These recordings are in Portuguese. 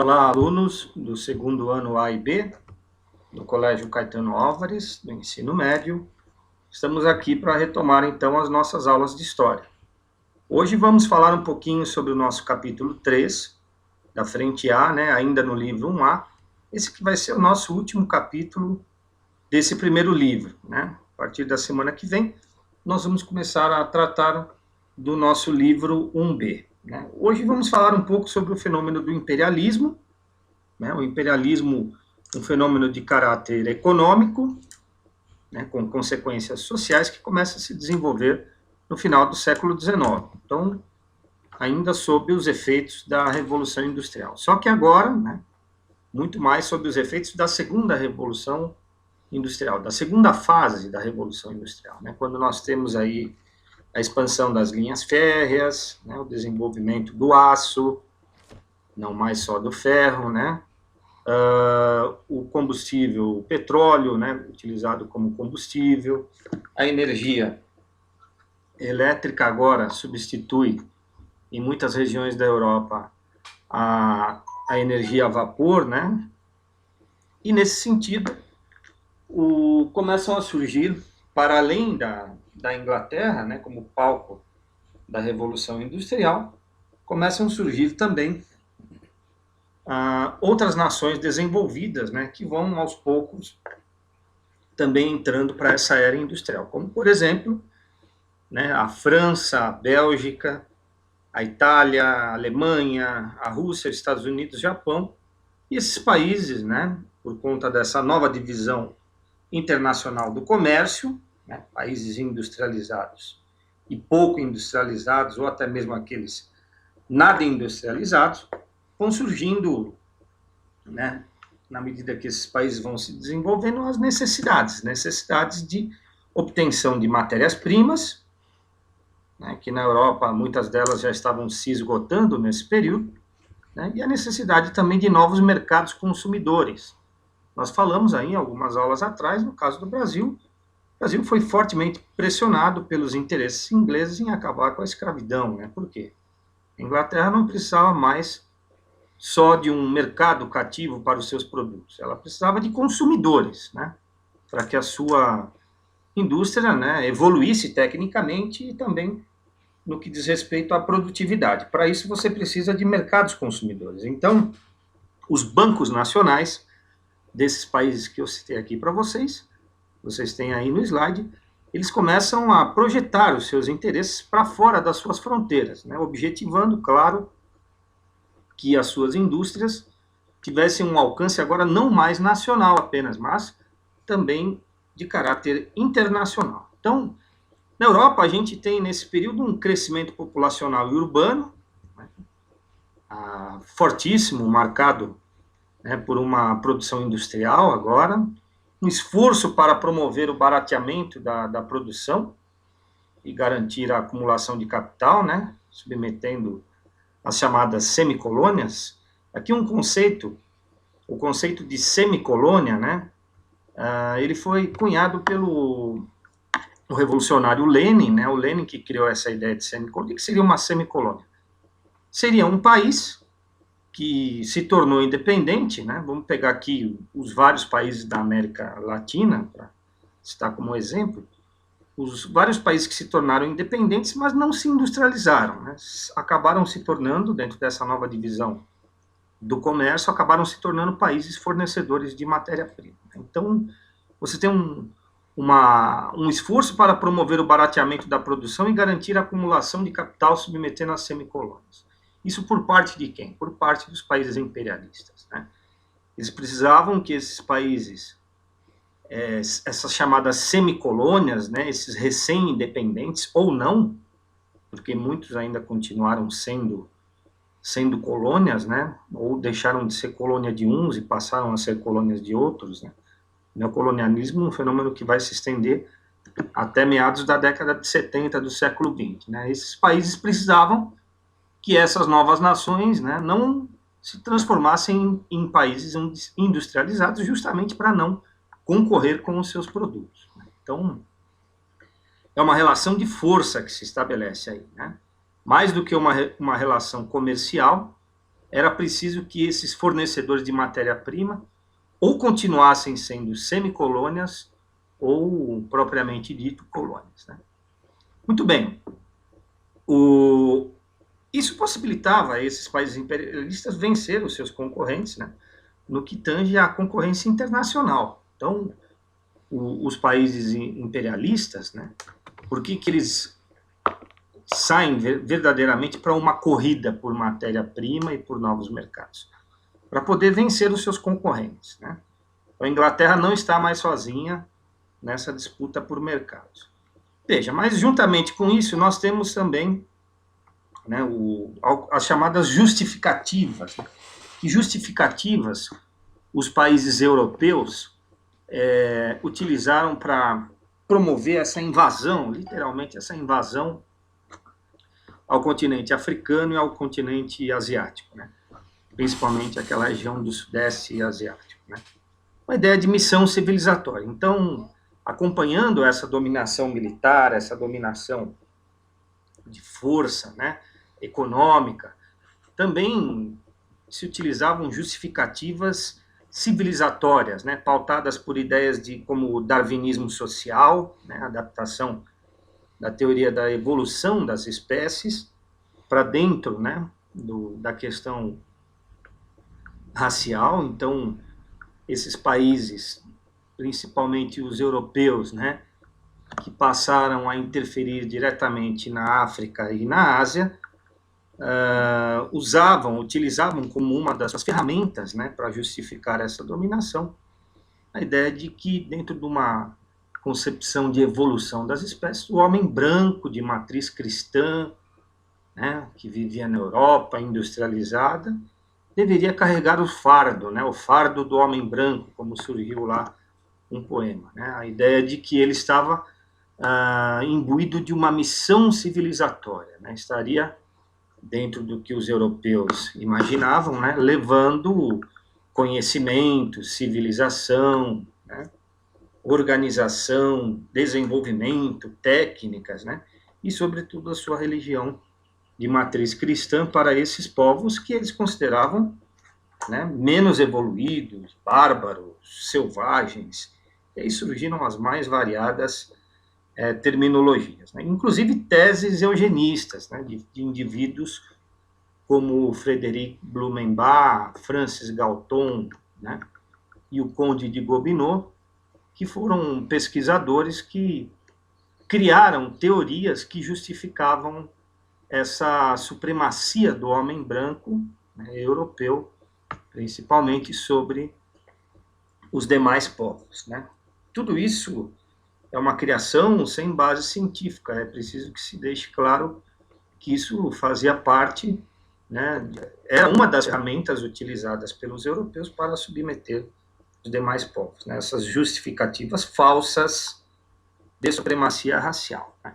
Olá, alunos do segundo ano A e B, do Colégio Caetano Álvares, do ensino médio. Estamos aqui para retomar, então, as nossas aulas de História. Hoje vamos falar um pouquinho sobre o nosso capítulo 3, da frente A, né, ainda no livro 1A. Esse que vai ser o nosso último capítulo desse primeiro livro, né? A partir da semana que vem, nós vamos começar a tratar do nosso livro 1B. Né? Hoje vamos falar um pouco sobre o fenômeno do imperialismo, né? O imperialismo, um fenômeno de caráter econômico, né, com consequências sociais, que começa a se desenvolver no final do século XIX. Então, ainda sob os efeitos da Revolução Industrial. Só que agora, né, muito mais sob os efeitos da segunda Revolução Industrial, da segunda fase da Revolução Industrial, né, quando nós temos aí a expansão das linhas férreas, né, o desenvolvimento do aço, não mais só do ferro, né, o combustível, o petróleo, né, utilizado como combustível, a energia elétrica agora substitui, em muitas regiões da Europa, a energia a vapor, né, e nesse sentido, começam a surgir, para além da Inglaterra, né, como palco da Revolução Industrial, começam a surgir também outras nações desenvolvidas, né, que vão aos poucos também entrando para essa era industrial, como, por exemplo, né, a França, a Bélgica, a Itália, a Alemanha, a Rússia, os Estados Unidos, o Japão, e esses países, né, por conta dessa nova divisão internacional do comércio, né, países industrializados e pouco industrializados, ou até mesmo aqueles nada industrializados, vão surgindo, né, na medida que esses países vão se desenvolvendo, as necessidades de obtenção de matérias-primas, né, que na Europa muitas delas já estavam se esgotando nesse período, né, e a necessidade também de novos mercados consumidores. Nós falamos aí algumas aulas atrás, no caso do Brasil, o Brasil foi fortemente pressionado pelos interesses ingleses em acabar com a escravidão. Né? Por quê? A Inglaterra não precisava mais só de um mercado cativo para os seus produtos, ela precisava de consumidores, né, para que a sua indústria, né, evoluísse tecnicamente e também no que diz respeito à produtividade. Para isso você precisa de mercados consumidores. Então, os bancos nacionais desses países que eu citei aqui para vocês têm aí no slide, eles começam a projetar os seus interesses para fora das suas fronteiras, né, objetivando, claro, que as suas indústrias tivessem um alcance agora não mais nacional apenas, mas também de caráter internacional. Então, na Europa, a gente tem nesse período um crescimento populacional e urbano, né, fortíssimo, marcado, né, por uma produção industrial agora, um esforço para promover o barateamento da produção e garantir a acumulação de capital, né, submetendo as chamadas semicolônias. Aqui um conceito, o conceito de semicolônia, né, ele foi cunhado pelo o revolucionário Lenin, né, o Lenin que criou essa ideia de semicolônia. O que seria uma semicolônia? Seria um país que se tornou independente, né, vamos pegar aqui os vários países da América Latina, para citar como exemplo, os vários países que se tornaram independentes, mas não se industrializaram, né, acabaram se tornando, dentro dessa nova divisão do comércio, acabaram se tornando países fornecedores de matéria-prima. Então, você tem um esforço para promover o barateamento da produção e garantir a acumulação de capital submetendo as semicolônias. Isso por parte de quem? Por parte dos países imperialistas. Né? Eles precisavam que esses países, essas chamadas semicolônias, né, esses recém-independentes, ou não, porque muitos ainda continuaram sendo colônias, né, ou deixaram de ser colônia de uns e passaram a ser colônias de outros, né. O neocolonialismo é um fenômeno que vai se estender até meados da década de 70 do século XX. Né? Esses países precisavam que essas novas nações, né, não se transformassem em países industrializados, justamente para não concorrer com os seus produtos. Então, é uma relação de força que se estabelece aí, né? Mais do que uma relação comercial, era preciso que esses fornecedores de matéria-prima ou continuassem sendo semicolônias ou, propriamente dito, colônias, né? Muito bem. Isso possibilitava a esses países imperialistas vencer os seus concorrentes, né, no que tange à concorrência internacional. Então, os países imperialistas, né, por que eles saem verdadeiramente para uma corrida por matéria-prima e por novos mercados? Para poder vencer os seus concorrentes, né? A Inglaterra não está mais sozinha nessa disputa por mercados. Veja, mas juntamente com isso, nós temos também, né, as chamadas justificativas. Que justificativas os países europeus utilizaram para promover essa invasão, literalmente essa invasão ao continente africano e ao continente asiático, né? Principalmente aquela região do sudeste asiático, né? Uma ideia de missão civilizatória. Então, acompanhando essa dominação militar, essa dominação de força, né, econômica, também se utilizavam justificativas civilizatórias, né, pautadas por ideias de como o darwinismo social, né, adaptação da teoria da evolução das espécies para dentro, né, da questão racial. Então, esses países, principalmente os europeus, né, que passaram a interferir diretamente na África e na Ásia, utilizavam como uma das suas ferramentas, né, para justificar essa dominação, a ideia de que, dentro de uma concepção de evolução das espécies, o homem branco, de matriz cristã, né, que vivia na Europa, industrializada, deveria carregar o fardo, né, o fardo do homem branco, como surgiu lá um poema, né, a ideia de que ele estava imbuído de uma missão civilizatória, né, estaria dentro do que os europeus imaginavam, né, levando conhecimento, civilização, né, organização, desenvolvimento, técnicas, né, e, sobretudo, a sua religião de matriz cristã para esses povos que eles consideravam, né, menos evoluídos, bárbaros, selvagens. E aí surgiram as mais variadas terminologias, né, inclusive teses eugenistas, né, de indivíduos como Frederic Blumenbach, Francis Galton, né, e o Conde de Gobineau, que foram pesquisadores que criaram teorias que justificavam essa supremacia do homem branco, né, europeu, principalmente sobre os demais povos, né. Tudo isso é uma criação sem base científica, é preciso que se deixe claro que isso fazia parte, né, era uma das ferramentas utilizadas pelos europeus para submeter os demais povos, né, essas justificativas falsas de supremacia racial, né.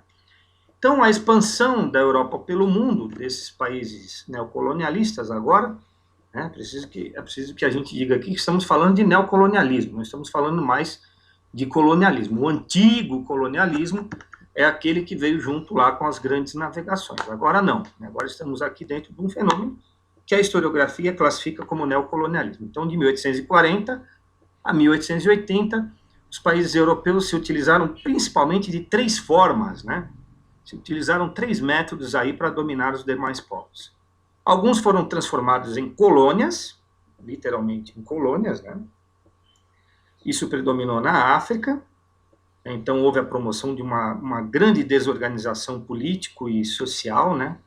Então, a expansão da Europa pelo mundo, desses países neocolonialistas agora, né, é preciso que a gente diga aqui que estamos falando de neocolonialismo, não estamos falando mais de colonialismo. O antigo colonialismo é aquele que veio junto lá com as grandes navegações. Agora não. Agora estamos aqui dentro de um fenômeno que a historiografia classifica como neocolonialismo. Então, de 1840 a 1880, os países europeus se utilizaram principalmente de três formas, né? Se utilizaram três métodos aí para dominar os demais povos. Alguns foram transformados em colônias, literalmente em colônias, né? Isso predominou na África, então houve a promoção de uma grande desorganização político e social, né,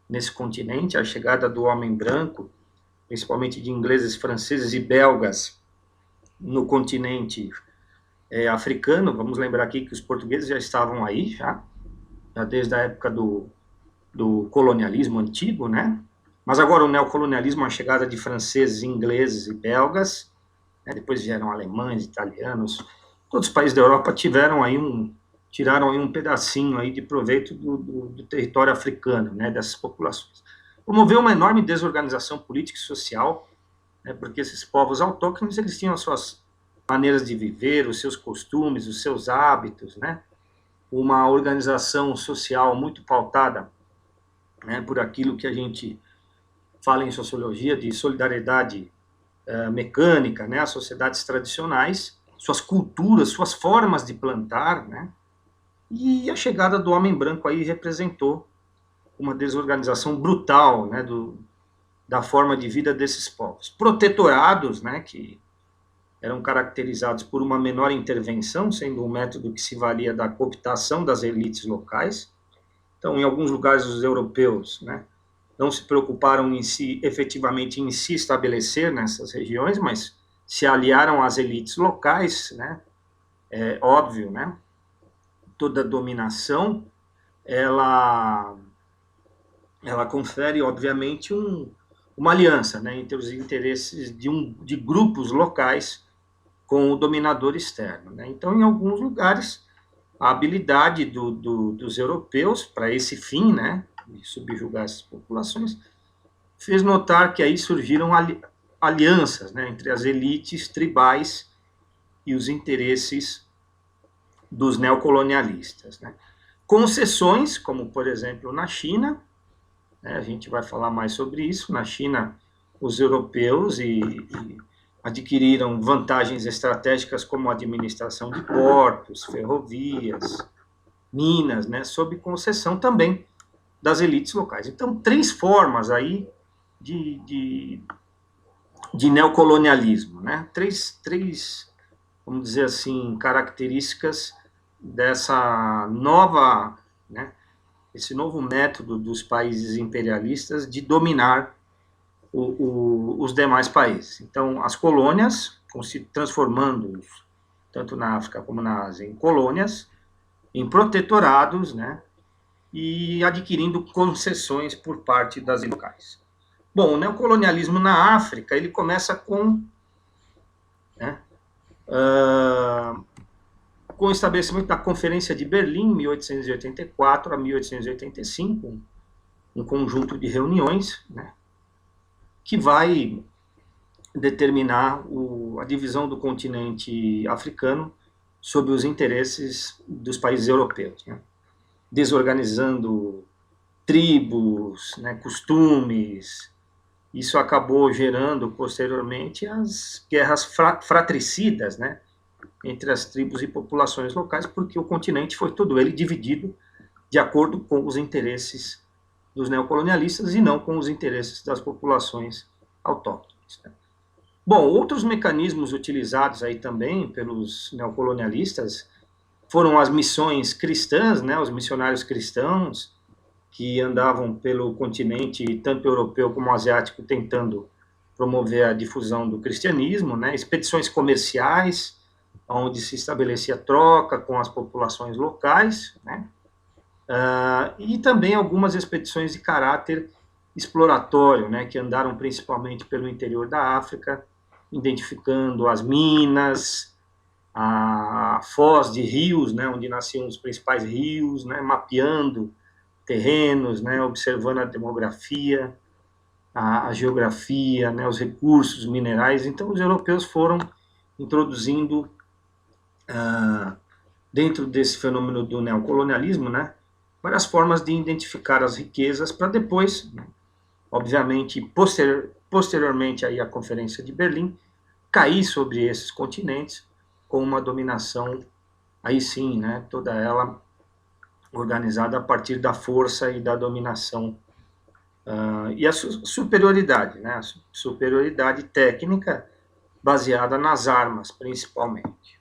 nesse continente, a chegada do homem branco, principalmente de ingleses, franceses e belgas, no continente africano. Vamos lembrar aqui que os portugueses já estavam aí, já desde a época do colonialismo antigo, né, mas agora o neocolonialismo, a chegada de franceses, ingleses e belgas, né, depois vieram alemães, italianos, todos os países da Europa tiraram aí um pedacinho aí de proveito do território africano, né, dessas populações. Promoveu uma enorme desorganização política e social, né, porque esses povos autóctones, eles tinham as suas maneiras de viver, os seus costumes, os seus hábitos, né, uma organização social muito pautada, né, por aquilo que a gente fala em sociologia de solidariedade mecânica, né, as sociedades tradicionais, suas culturas, suas formas de plantar, né, e a chegada do homem branco aí representou uma desorganização brutal, né, da forma de vida desses povos. Protetorados, né, que eram caracterizados por uma menor intervenção, sendo um método que se valia da cooptação das elites locais. Então, em alguns lugares, os europeus, né, não se preocuparam efetivamente em se estabelecer nessas regiões, mas se aliaram às elites locais, né? É óbvio, né? Toda dominação, ela confere, obviamente, uma aliança, né, entre os interesses de grupos locais com o dominador externo, né? Então, em alguns lugares, a habilidade dos europeus para esse fim, né, de subjugar essas populações, fez notar que aí surgiram alianças, né, entre as elites tribais e os interesses dos neocolonialistas, né? Concessões, como por exemplo na China, né, a gente vai falar mais sobre isso. Na China, os europeus adquiriram vantagens estratégicas como a administração de portos, ferrovias, minas, né, sob concessão também das elites locais. Então, três formas aí de neocolonialismo, né? Três, vamos dizer assim, características dessa nova, né, esse novo método dos países imperialistas de dominar os demais países. Então, as colônias se transformando, tanto na África como na Ásia, em colônias, em protetorados, né, e adquirindo concessões por parte das locais. Bom, o neocolonialismo na África, ele começa né, com o estabelecimento da Conferência de Berlim, 1884 a 1885, um conjunto de reuniões, né, que vai determinar a divisão do continente africano sob os interesses dos países europeus, né, desorganizando tribos, né, costumes. Isso acabou gerando posteriormente as guerras fratricidas, né, entre as tribos e populações locais, porque o continente foi todo ele dividido de acordo com os interesses dos neocolonialistas e não com os interesses das populações autóctones, né. Bom, outros mecanismos utilizados aí também pelos neocolonialistas foram as missões cristãs, né, os missionários cristãos, que andavam pelo continente, tanto europeu como asiático, tentando promover a difusão do cristianismo, né, expedições comerciais, onde se estabelecia troca com as populações locais, né, e também algumas expedições de caráter exploratório, né, que andaram principalmente pelo interior da África, identificando as minas, a foz de rios, né, onde nasciam os principais rios, né, mapeando terrenos, né, observando a demografia, a geografia, né, os recursos minerais. Então, os europeus foram introduzindo, dentro desse fenômeno do neocolonialismo, né, várias formas de identificar as riquezas para depois, obviamente, posteriormente aí à Conferência de Berlim, cair sobre esses continentes com uma dominação, aí sim, né, toda ela organizada a partir da força e da dominação e a superioridade, né, a superioridade técnica baseada nas armas, principalmente.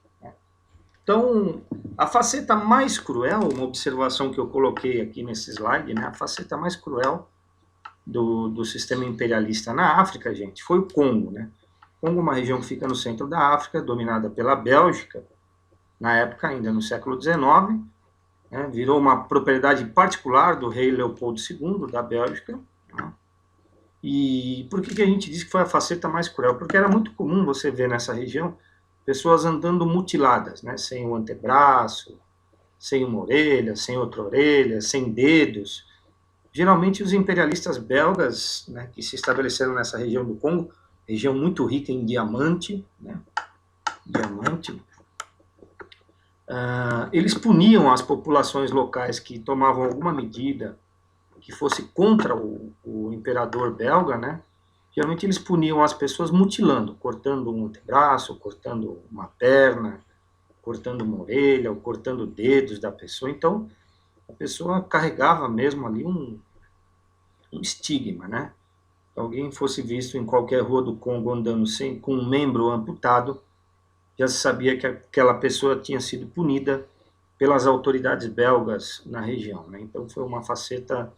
Então, a faceta mais cruel, uma observação que eu coloquei aqui nesse slide, né, a faceta mais cruel do sistema imperialista na África, gente, foi o Congo, né? O Congo é uma região que fica no centro da África, dominada pela Bélgica, na época ainda no século XIX, né, virou uma propriedade particular do rei Leopoldo II, da Bélgica, né? E por que a gente diz que foi a faceta mais cruel? Porque era muito comum você ver nessa região pessoas andando mutiladas, né, sem o antebraço, sem uma orelha, sem outra orelha, sem dedos. Geralmente os imperialistas belgas, né, que se estabeleceram nessa região do Congo, região muito rica em diamante, né, eles puniam as populações locais que tomavam alguma medida que fosse contra o imperador belga, né, geralmente eles puniam as pessoas mutilando, cortando um antebraço, cortando uma perna, cortando uma orelha, ou cortando dedos da pessoa. Então, a pessoa carregava mesmo ali um estigma, né? Se alguém fosse visto em qualquer rua do Congo andando com um membro amputado, já se sabia que aquela pessoa tinha sido punida pelas autoridades belgas na região, né? Então, foi uma faceta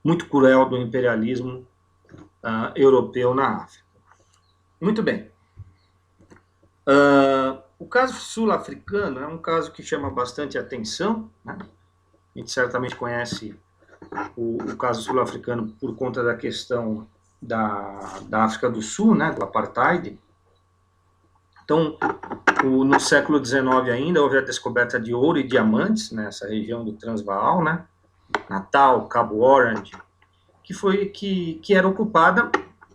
muito cruel do imperialismo europeu na África. Muito bem. O caso sul-africano é um caso que chama bastante atenção, né? A gente certamente conhece o caso sul-africano por conta da questão da África do Sul, né, do apartheid. Então, no século XIX ainda houve a descoberta de ouro e diamantes nessa região do Transvaal, né, Natal, Cabo Orange, que era ocupada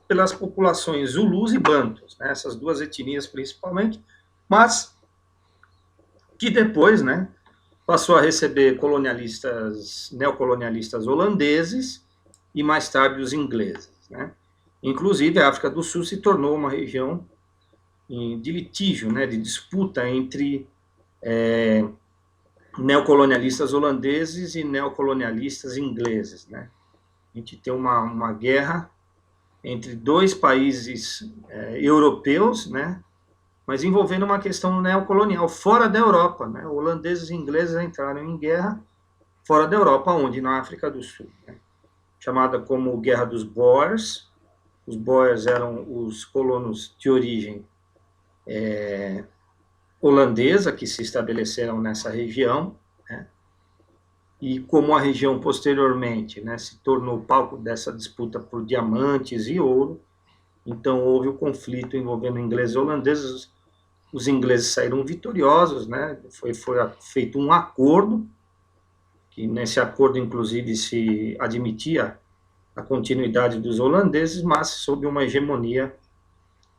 pelas populações zulus e bantus, né, essas duas etnias principalmente, mas que depois, né, passou a receber neocolonialistas holandeses e mais tarde os ingleses, né. Inclusive a África do Sul se tornou uma região de litígio, né, de disputa entre neocolonialistas holandeses e neocolonialistas ingleses, né. A gente tem uma guerra entre dois países europeus, né, mas envolvendo uma questão neocolonial fora da Europa, né. Holandeses e ingleses entraram em guerra fora da Europa, onde? Na África do Sul, né, chamada como Guerra dos Boers. Os Boers eram os colonos de origem holandesa que se estabeleceram nessa região, né, e como a região posteriormente, né, se tornou palco dessa disputa por diamantes e ouro, então houve o conflito envolvendo ingleses e holandeses. Os ingleses saíram vitoriosos, né, foi feito um acordo, que nesse acordo inclusive se admitia a continuidade dos holandeses, mas sob uma hegemonia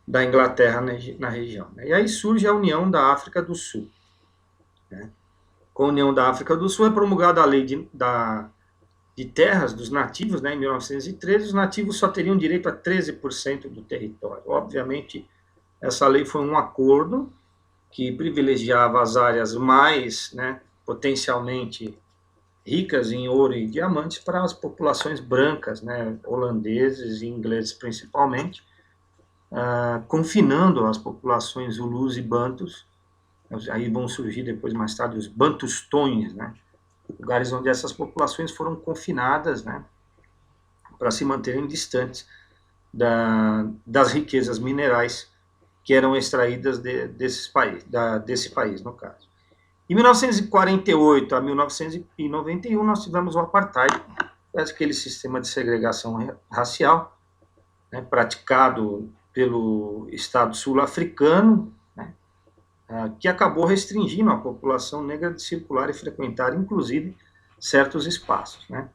da Inglaterra na região. E aí surge a União da África do Sul. Né? Com a União da África do Sul é promulgada a lei de terras dos nativos, né, em 1913, os nativos só teriam direito a 13% do território. Obviamente, essa lei foi um acordo que privilegiava as áreas mais, né, potencialmente ricas em ouro e diamantes para as populações brancas, né, holandeses e ingleses principalmente, confinando as populações zulus e bantus. Aí vão surgir depois, mais tarde, os bantustões, né, lugares onde essas populações foram confinadas, né, para se manterem distantes das riquezas minerais que eram extraídas desse país, no caso. Em 1948 a 1991, nós tivemos o apartheid, aquele sistema de segregação racial, né, praticado pelo Estado sul-africano, né, que acabou restringindo a população negra de circular e frequentar, inclusive, certos espaços. Né.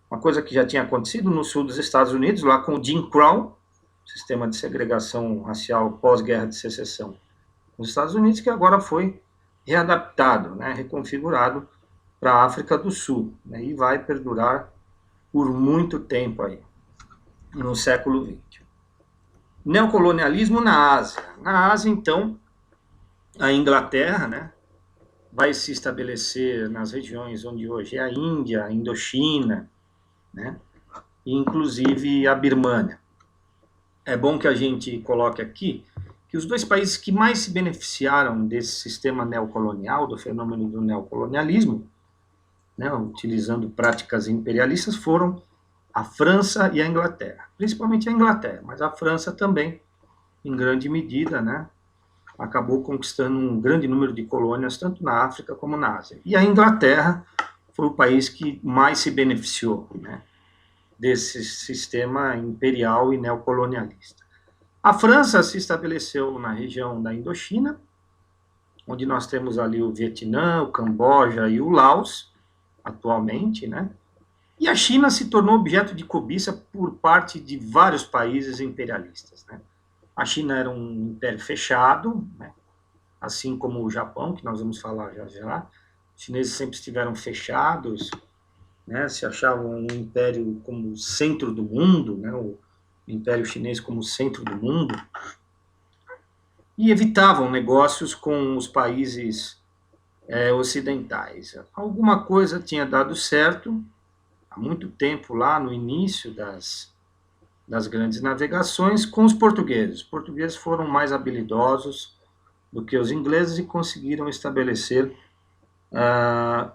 Uma coisa que já tinha acontecido no sul dos Estados Unidos, lá com o Jim Crow, sistema de segregação racial pós-guerra de secessão nos Estados Unidos, que agora foi readaptado, né, reconfigurado para a África do Sul, né, e vai perdurar por muito tempo aí, no século XX. Neocolonialismo na Ásia. Na Ásia, então, a Inglaterra, né, vai se estabelecer nas regiões onde hoje é a Índia, a Indochina, né, e inclusive a Birmânia. É bom que a gente coloque aqui que os dois países que mais se beneficiaram desse sistema neocolonial, do fenômeno do neocolonialismo, né, utilizando práticas imperialistas, foram a França e a Inglaterra. Principalmente a Inglaterra, mas a França também, em grande medida, né, acabou conquistando um grande número de colônias, tanto na África como na Ásia. E a Inglaterra foi o país que mais se beneficiou, né, desse sistema imperial e neocolonialista. A França se estabeleceu na região da Indochina, onde nós temos ali o Vietnã, o Camboja e o Laos, atualmente, né? E a China se tornou objeto de cobiça por parte de vários países imperialistas, né? A China era um império fechado, né, assim como o Japão, que nós vamos falar já já. Os chineses sempre estiveram fechados né, se achavam um império como centro do mundo, né, o Império Chinês como centro do mundo, e evitavam negócios com os países ocidentais. Alguma coisa tinha dado certo há muito tempo, lá no início das grandes navegações, com os portugueses. Os portugueses foram mais habilidosos do que os ingleses e conseguiram estabelecer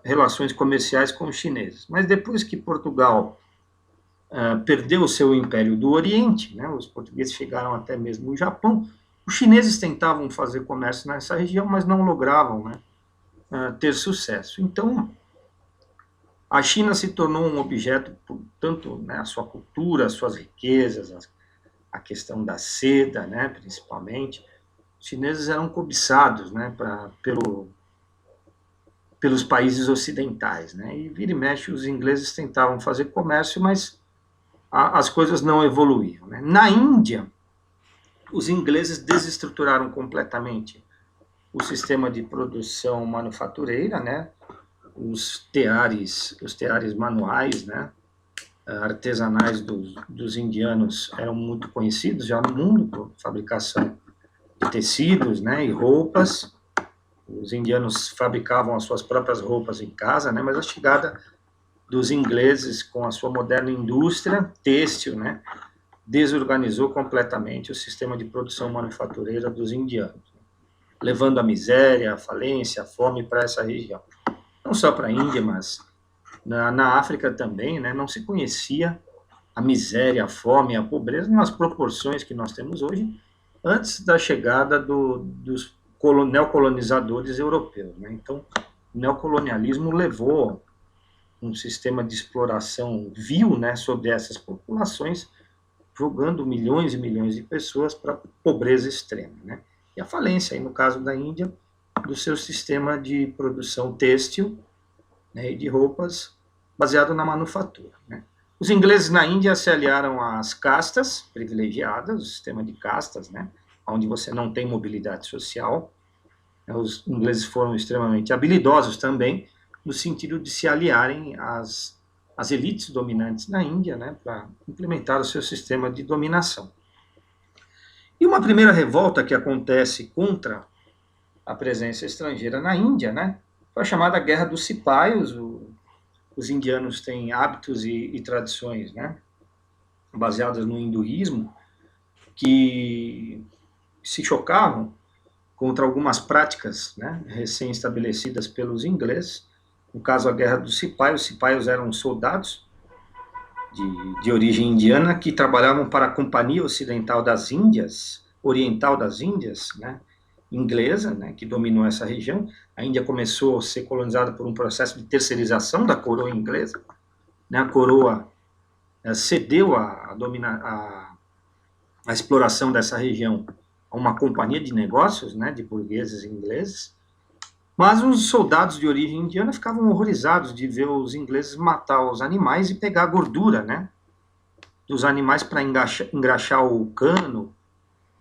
relações comerciais com os chineses. Mas depois que Portugal perdeu o seu império do Oriente, né, os portugueses chegaram até mesmo no Japão, os chineses tentavam fazer comércio nessa região, mas não logravam, né, ter sucesso. Então, a China se tornou um objeto, tanto, né, a sua cultura, as suas riquezas, a questão da seda, né, principalmente. Os chineses eram cobiçados, né, pelos países ocidentais, né, e vira e mexe os ingleses tentavam fazer comércio, mas as coisas não evoluíam, né. Na Índia, os ingleses desestruturaram completamente o sistema de produção manufatureira, né, os teares manuais, né, artesanais dos indianos eram muito conhecidos já no mundo por fabricação de tecidos, né, e roupas. Os indianos fabricavam as suas próprias roupas em casa, né, mas a chegada dos ingleses com a sua moderna indústria têxtil, né, desorganizou completamente o sistema de produção manufatureira dos indianos, levando a miséria, a falência, a fome para essa região. Não só para a Índia, mas na África também, né, não se conhecia a miséria, a fome, a pobreza nas proporções que nós temos hoje, antes da chegada dos neocolonizadores europeus, né? Então, o neocolonialismo levou um sistema de exploração vil, né, sobre essas populações, jogando milhões e milhões de pessoas para pobreza extrema, né? E a falência, aí no caso da Índia, do seu sistema de produção têxtil, né, e de roupas baseado na manufatura, né? Os ingleses na Índia se aliaram às castas privilegiadas, o sistema de castas, né, onde você não tem mobilidade social. Os ingleses foram extremamente habilidosos também, no sentido de se aliarem às elites dominantes na Índia, né, para implementar o seu sistema de dominação. E uma primeira revolta que acontece contra a presença estrangeira na Índia, né, foi a chamada Guerra dos Cipaios. Os indianos têm hábitos e tradições, né, baseadas no hinduísmo, que se chocavam contra algumas práticas, né, recém-estabelecidas pelos ingleses. No caso, a Guerra dos Cipaios. Os cipaios eram soldados de origem indiana que trabalhavam para a Companhia Ocidental das Índias, Oriental das Índias, né, inglesa, né, que dominou essa região. A Índia começou a ser colonizada por um processo de terceirização da coroa inglesa, né, a coroa cedeu a exploração dessa região a uma companhia de negócios, né, de burgueses ingleses, mas os soldados de origem indiana ficavam horrorizados de ver os ingleses matar os animais e pegar a gordura, né, dos animais para engraxar o cano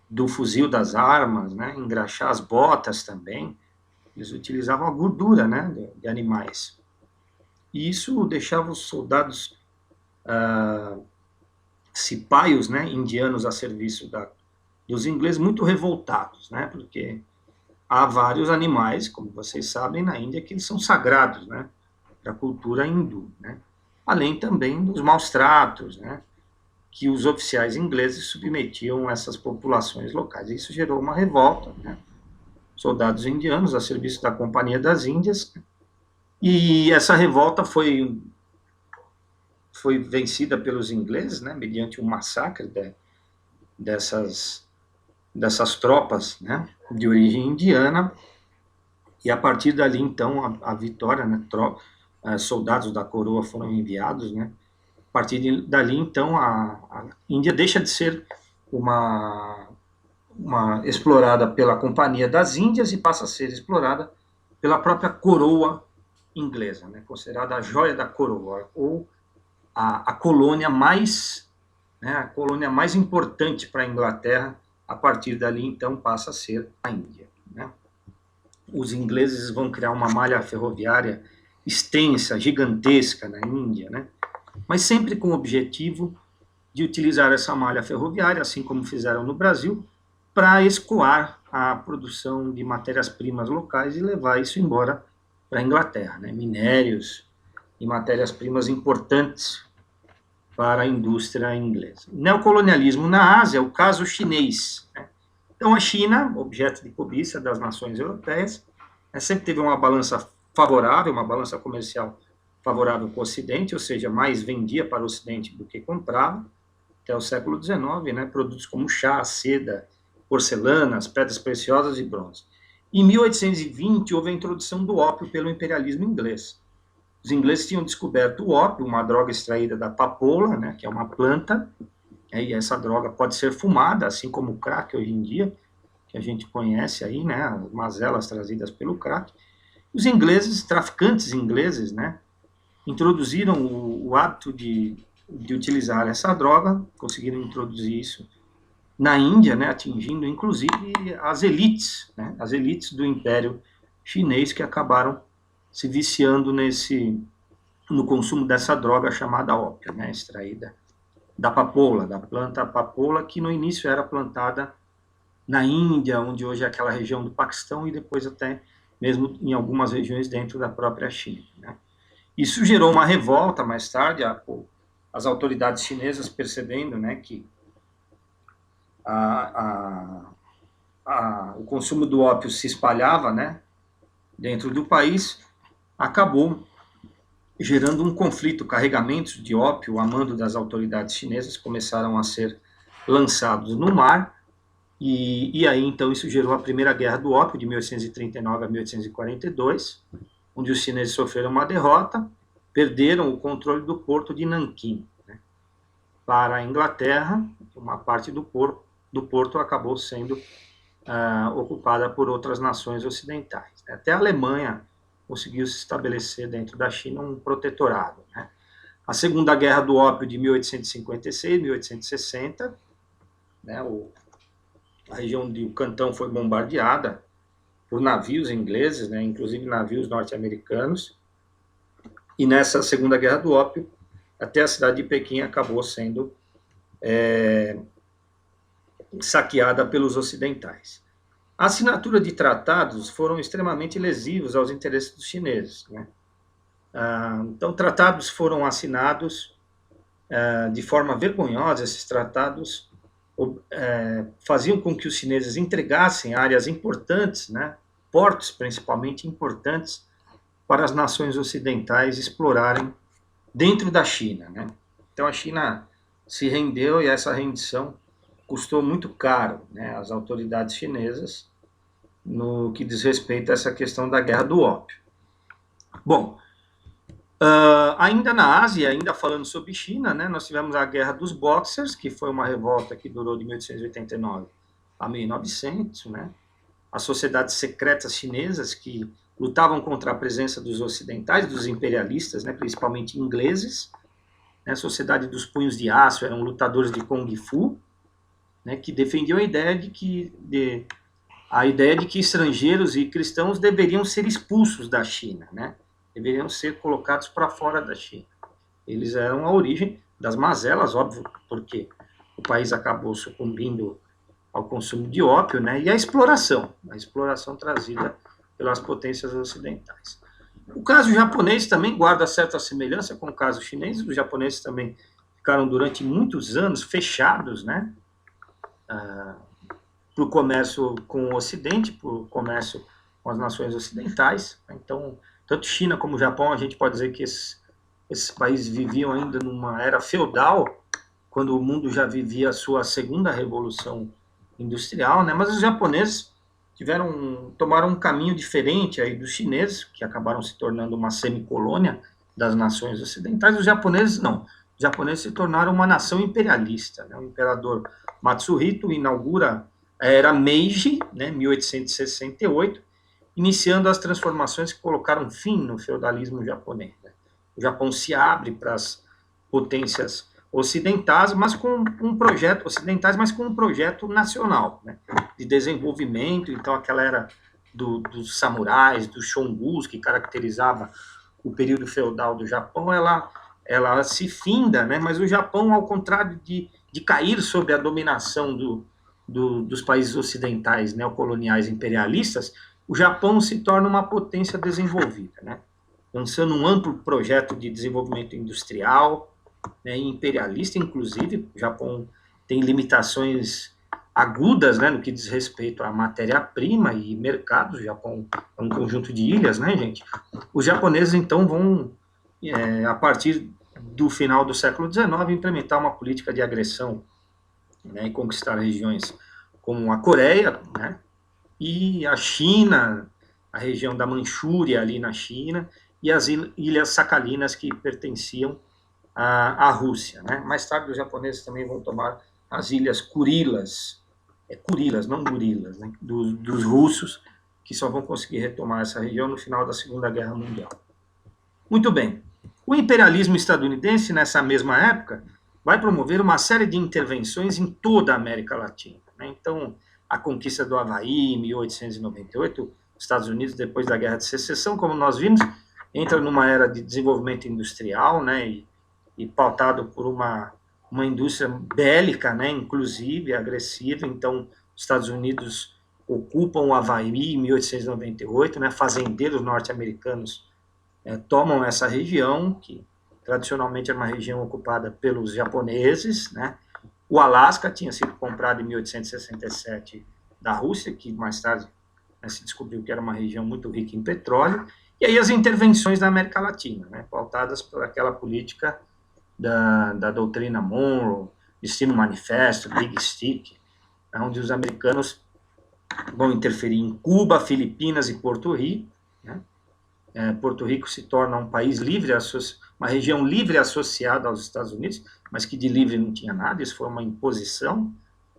do fuzil das armas, né, engraxar as botas também. Eles utilizavam a gordura, né, de animais. E isso deixava os soldados cipaios, né, indianos a serviço dos ingleses muito revoltados, né, porque há vários animais, como vocês sabem, na Índia que eles são sagrados, né, para a cultura hindu, né, além também dos maus tratos, né, que os oficiais ingleses submetiam essas populações locais. Isso gerou uma revolta, né, soldados indianos a serviço da Companhia das Índias, e essa revolta foi vencida pelos ingleses, né, mediante um massacre dessas tropas, né, de origem indiana, e a partir dali, então, a vitória, né, soldados da coroa foram enviados, né, a partir dali, então, a Índia deixa de ser uma explorada pela Companhia das Índias e passa a ser explorada pela própria coroa inglesa, né, considerada a joia da coroa, ou a colônia mais, né, a colônia mais importante para a Inglaterra. A partir dali, então, passa a ser a Índia, né. Os ingleses vão criar uma malha ferroviária extensa, gigantesca na Índia, né? Mas sempre com o objetivo de utilizar essa malha ferroviária, assim como fizeram no Brasil, para escoar a produção de matérias-primas locais e levar isso embora para a Inglaterra, né? Minérios e matérias-primas importantes para a indústria inglesa. Neocolonialismo na Ásia, o caso chinês, né? Então, a China, objeto de cobiça das nações europeias, sempre teve uma balança favorável, uma balança comercial favorável para o Ocidente, ou seja, mais vendia para o Ocidente do que comprava, até o século XIX, né, produtos como chá, seda, porcelanas, pedras preciosas e bronze. Em 1820, houve a introdução do ópio pelo imperialismo inglês. Os ingleses tinham descoberto o ópio, uma droga extraída da papoula, né, que é uma planta, e essa droga pode ser fumada, assim como o crack hoje em dia, que a gente conhece aí, né, as mazelas trazidas pelo crack. Os ingleses, traficantes ingleses, né, introduziram o hábito de utilizar essa droga, conseguiram introduzir isso na Índia, né, atingindo inclusive as elites do Império Chinês, que acabaram se viciando no consumo dessa droga chamada ópio, né, extraída da papoula, da planta papoula, que no início era plantada na Índia, onde hoje é aquela região do Paquistão, e depois até mesmo em algumas regiões dentro da própria China, né. Isso gerou uma revolta mais tarde, as autoridades chinesas percebendo, né, que o consumo do ópio se espalhava, né, dentro do país, acabou gerando um conflito. Carregamentos de ópio a mando das autoridades chinesas começaram a ser lançados no mar, e aí então isso gerou a Primeira Guerra do Ópio, de 1839 a 1842, onde os chineses sofreram uma derrota, perderam o controle do porto de Nanquim, né, para a Inglaterra. Uma parte do porto acabou sendo ocupada por outras nações ocidentais. Até a Alemanha conseguiu se estabelecer dentro da China um protetorado, né. A Segunda Guerra do Ópio, de 1856, 1860, né, a região do Cantão foi bombardeada por navios ingleses, né, inclusive navios norte-americanos, e nessa Segunda Guerra do Ópio, até a cidade de Pequim acabou sendo saqueada pelos ocidentais. A assinatura de tratados foram extremamente lesivos aos interesses dos chineses, né. Então, tratados foram assinados de forma vergonhosa. Esses tratados faziam com que os chineses entregassem áreas importantes, né, portos principalmente importantes, para as nações ocidentais explorarem dentro da China, né. Então a China se rendeu, e essa rendição custou muito caro, né, às autoridades chinesas, no que diz respeito a essa questão da Guerra do Ópio. Bom, ainda na Ásia, ainda falando sobre China, né, nós tivemos a Guerra dos Boxers, que foi uma revolta que durou de 1889 a 1900, né, as sociedades secretas chinesas que lutavam contra a presença dos ocidentais, dos imperialistas, né, principalmente ingleses, né, a Sociedade dos Punhos de Aço, eram lutadores de Kung Fu, né, que defendiam a ideia de que estrangeiros e cristãos deveriam ser expulsos da China, né, deveriam ser colocados para fora da China. Eles eram a origem das mazelas, óbvio, porque o país acabou sucumbindo ao consumo de ópio, né, e a exploração trazida pelas potências ocidentais. O caso japonês também guarda certa semelhança com o caso chinês. Os japoneses também ficaram durante muitos anos fechados, né, para o comércio com o Ocidente, para o comércio com as nações ocidentais. Então, tanto China como Japão, a gente pode dizer que esses países viviam ainda numa era feudal, quando o mundo já vivia a sua segunda revolução industrial, né? Mas os japoneses tomaram um caminho diferente aí dos chineses, que acabaram se tornando uma semicolônia das nações ocidentais. Os japoneses não. Os japoneses se tornaram uma nação imperialista, né? O imperador Matsuhito inaugura a era Meiji, né, 1868, iniciando as transformações que colocaram fim no feudalismo japonês, né? O Japão se abre para as potências ocidentais, mas com um projeto nacional, né, de desenvolvimento. Então, aquela era dos samurais, dos shoguns, que caracterizava o período feudal do Japão, ela se finda, né? Mas o Japão, ao contrário de cair sob a dominação dos países ocidentais neocoloniais imperialistas, o Japão se torna uma potência desenvolvida, né? Lançando um amplo projeto de desenvolvimento industrial, né, imperialista, inclusive. O Japão tem limitações agudas, né, no que diz respeito à matéria-prima e mercado. O Japão é um conjunto de ilhas, né, gente? Os japoneses, então, vão, a partir do final do século XIX, implementar uma política de agressão, né, e conquistar regiões como a Coreia, né, e a China, a região da Manchúria ali na China, e as ilhas Sakhalinas que pertenciam à Rússia, né? Mais tarde os japoneses também vão tomar as ilhas Kurilas, Kurilas, não Gorilas, né? dos russos, que só vão conseguir retomar essa região no final da Segunda Guerra Mundial. Muito bem. O imperialismo estadunidense, nessa mesma época, vai promover uma série de intervenções em toda a América Latina, né? Então, a conquista do Havaí, em 1898, os Estados Unidos, depois da Guerra de Secessão, como nós vimos, entra numa era de desenvolvimento industrial, né, e pautado por uma indústria bélica, né, inclusive, agressiva. Então, os Estados Unidos ocupam o Havaí em 1898, né, fazendeiros norte-americanos tomam essa região, que tradicionalmente era uma região ocupada pelos japoneses, né. O Alasca tinha sido comprado em 1867 da Rússia, que mais tarde, né, se descobriu que era uma região muito rica em petróleo. E aí as intervenções na América Latina, né, pautadas por aquela política da doutrina Monroe, Destino Manifesto, Big Stick, onde os americanos vão interferir em Cuba, Filipinas e Porto Rico, né. Porto Rico se torna um país livre, uma região livre associada aos Estados Unidos, mas que de livre não tinha nada. Isso foi uma imposição,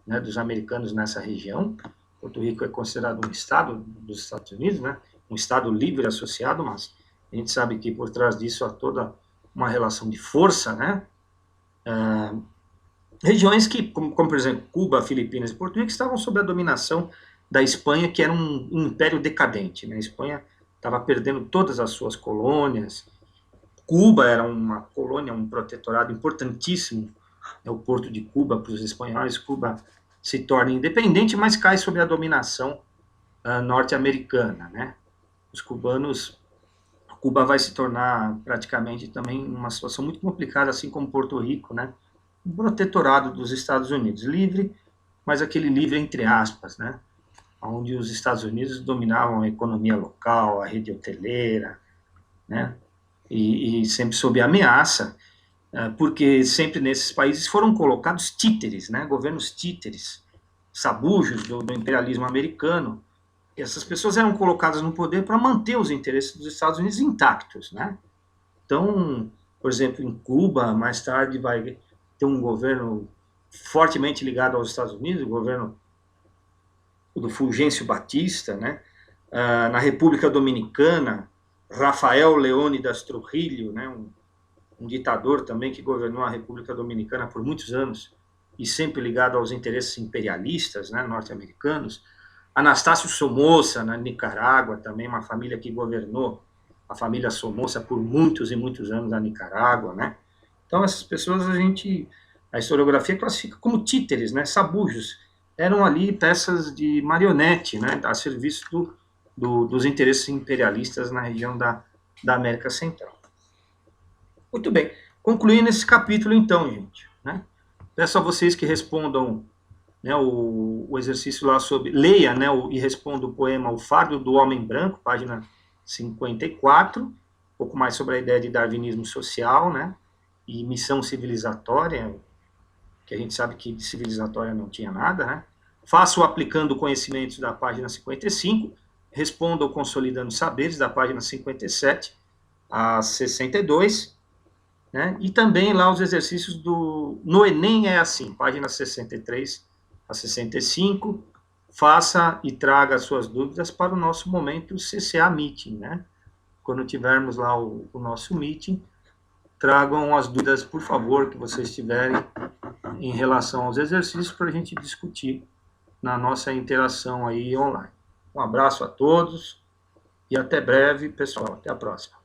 né, dos americanos nessa região. Porto Rico é considerado um estado dos Estados Unidos, né, um estado livre associado, mas a gente sabe que por trás disso há toda uma relação de força, né. Regiões que, como por exemplo, Cuba, Filipinas e Porto Rico, estavam sob a dominação da Espanha, que era um império decadente, né. A Espanha estava perdendo todas as suas colônias. Cuba era uma colônia, um protetorado importantíssimo, é o Porto de Cuba para os espanhóis. Cuba se torna independente, mas cai sob a dominação norte-americana, né? Os cubanos, Cuba vai se tornar praticamente também uma situação muito complicada, assim como Porto Rico, né? Um protetorado dos Estados Unidos, livre, mas aquele livre entre aspas, né? Onde os Estados Unidos dominavam a economia local, a rede hoteleira, né? E sempre sob ameaça, porque sempre nesses países foram colocados títeres, né? Governos títeres, sabujos do imperialismo americano. E essas pessoas eram colocadas no poder para manter os interesses dos Estados Unidos intactos, né? Então, por exemplo, em Cuba, mais tarde vai ter um governo fortemente ligado aos Estados Unidos, o governo do Fulgêncio Batista, né? Na República Dominicana, Rafael Leônidas Trujillo, né? Um ditador também que governou a República Dominicana por muitos anos e sempre ligado aos interesses imperialistas, né, norte-americanos. Anastácio Somoza, na Nicarágua, também uma família que governou, a família Somoza, por muitos e muitos anos na Nicarágua, né. Então, essas pessoas a historiografia classifica como títeres, né, sabujos. Eram ali peças de marionete, né, a serviço dos interesses imperialistas na região da América Central. Muito bem. Concluindo esse capítulo, então, gente, né? Peço a vocês que respondam, né, o exercício lá sobre... Leia, né, e responda o poema O Fardo do Homem Branco, página 54, um pouco mais sobre a ideia de darwinismo social, né, e missão civilizatória, que a gente sabe que de civilizatória não tinha nada, né? Faça o Aplicando Conhecimentos, da página 55, responda o Consolidando Saberes, da página 57 a 62, né? E também lá os exercícios no Enem é assim, página 63 a 65, faça e traga as suas dúvidas para o nosso momento CCA Meeting, né? Quando tivermos lá o nosso meeting, tragam as dúvidas, por favor, que vocês tiverem em relação aos exercícios para a gente discutir na nossa interação aí online. Um abraço a todos e até breve, pessoal. Até a próxima.